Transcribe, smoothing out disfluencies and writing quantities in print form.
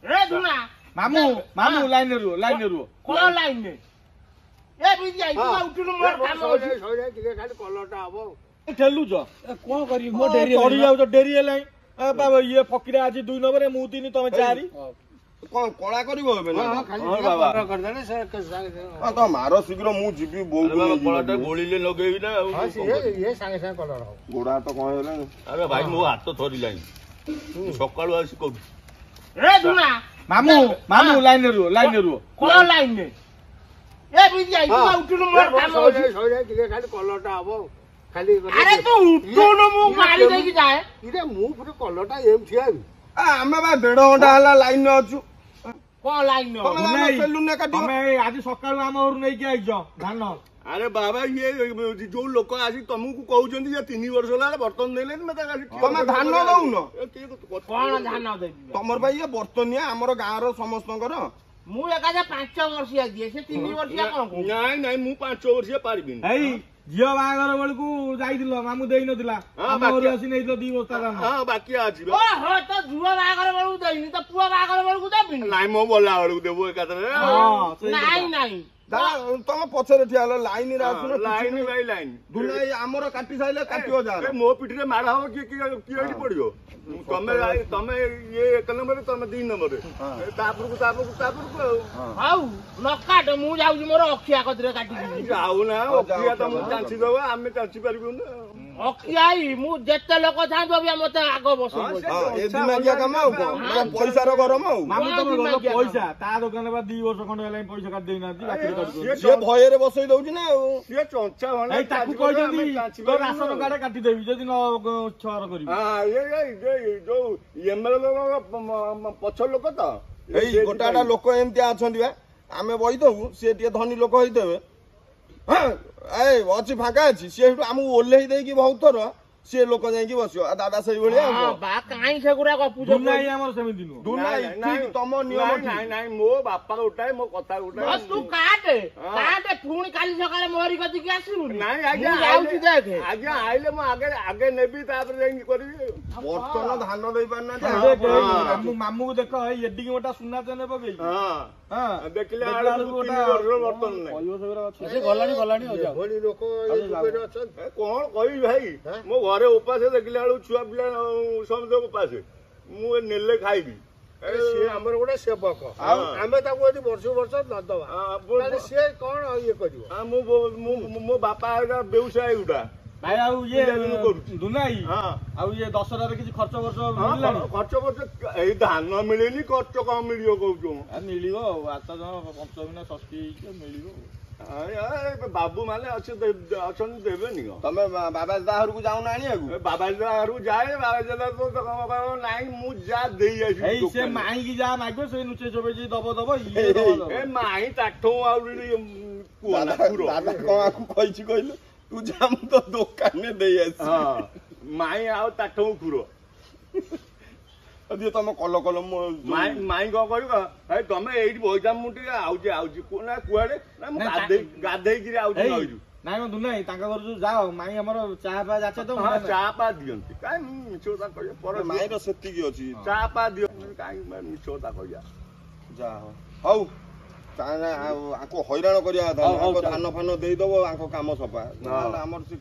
ए दुना मामू मामू लाइन रू कोन लाइन ने ए बिजी आई तू उठनु मोर काम होछि सौजा टिके खाली कलरटा हबो ठेलु छ कोन करी मो डेरी चढ़ी जाउ तो डेरी हेलाई ए बाबा ये फकीरा आज 2 नंबर मु 3 तमे 4 कोन कोळा करिवो हेबे ना हां बाबा कर देले से आ तो मारो शीघ्र मु जीबी बोउ बाबा कोळाटा गोळीले लगेबी ना हां ये संगे संगे कलर हो गोड़ा तो कोन हेला अरे भाई मो हाथ तो थोरी लाइन सकाळू आसी को ए दुना मामू मामू लाइन रू कोन लाइन ने ए बिजी आई तू उठनु मोर काम होछि सौजा टिके खाली कलरटा हबो खाली अरे तू उठनु मु मारी देकी जाए इरे मु पुरो कलरटा एम थियाबी आ हमें बा 1.5 घंटा हला लाइन में अछु कोन लाइन ने हम सेलून ने काटी तमे आज सकाळ हम और नै के आइजो धान अरे बाबा ये जो लोक आसी तुमको कहउचंदी जे 3 वर्ष होला बर्तन देले मते तमे धान दउनो कोन ध्यान दे तमर भाई ये बर्तनिया हमर गां रो समस्तंकर मु एका 5 वर्षिया दिए से 3 वर्षिया कोन नहीं नहीं मु 5 वर्ष पारबिन एई जियो बागर बेलकू जाइदिलो मामू देई नथिला हम और आसी नै तो 2 बस्ता धान हां बाकी आछि ओ हो तो जुआ बागर बेलकू देइनी तो पुआ बागर बेलकू देबिनी नहीं मो बोला वालू देबो एकातरे हां नहीं नहीं तम पछरे ठिया लाइन रे आसु लाइन भाई लाइन दुनाई हमर काटी साइले काटियो जा मो पिटरे मारा हो कि एडी पड़ियो तमे ये 1 नंबर तमे 2 नंबर तापुरको हाउ नकाट मु जाउ मोर अखिया कदरे काटी जाऊ ना अखिया त मु चांची दबो आमे चांची पारिबो ना अखियाई मु जेते लोक थांदो बे मते आगो बसो ए दिमागिया काम आउ पैसा रो गरम आउ मामू तमे गलो पैसा ता दुकान बा 2 वर्ष खंड हेलाई पैसा काट देई नाती बाकी काट से भय रे बसई दउची ना ये चंचा वाला ए ताकू कहि जदी तो राशन कार्ड काटी देबी जदी न छर करिवि हां ये जो एमएलए पछ लोक त एई गोटाटा लोक एमती आछंदी बा आमे बई दउ से टिए धनी लोक होइतेबे हां ए अछि फाका अछि से हमु ओल्हेई देकी बहुत थर से लोक जाई की बसियो दादा सही बलिया हां बा काई सेगुरा गपुजो दुनाई हमर सेमिति नु दुनाई ठीक तम नियम नहीं नहीं मो बापा उठाए मो कथा उठाए बस तू काट पुणी काली सकाळे मोहरी गति की आसिरु नहीं आगे जाउची देखे आगे आइले मो आगे आगे नेबी तापर जाई करबी बर्तन धान देई पाना मामू मामू को देखो एडी की मोटा सुना चने पगई हां हां देखले आलू गोटा बर्तन नहीं कहियो सेगरा अछि से गलानी हो जा भोली लोक ए दुबेरे अछन कोन कहि भाई मो घरे उपासे देखले आलू छुआ पिला सब उपासे मु नेले खाइबी से हमर गोटे सेवक आमे ताको यदि वर्ष न दबा से कोन ये करिवो मो बापा व्यवसाय उडा भाई आउ ये दुनाई हां आउ ये दशरा रे किछ खर्च वर्ष मिललानी खर्च वर्ष ए धान मिलेनी खर्च कम मिलियो कहू आ मिलियो आता जन पंचमी ना षष्ठी मिलियो बाबू माने अच्छा देवे नि तमे बाबा दाहर को जाऊ ना आनिया बाबा दाहर जाए बाबा जला तो नहीं मु जा देई आसी एई से माई की जा मागो से नुचे जबे जी दबो ये दबो ए माई ताठो आउरी दादा को आकु कहिछि कहिलो तू जाम तो दुकान में देई आसी हां माई आउ ताठो खुरो अदियो तम कल कल माई को कहू भाई तमे एठी बइजा मुटी आउजी कोना कुआडे ना मु गाधेई गिरी आउजी आउजु नाइ म दुनाई ताका घर जाओ माई हमर चाह पा जाचे तो हां चाह पा दियंती काई मिछोता कहियो पर माई रो सेती की अछि चाह पा दियो काई मिछोता कहिया जा हौ ताना आको हैरान करिया था धान फान देई दबो आको काम सफा हमर से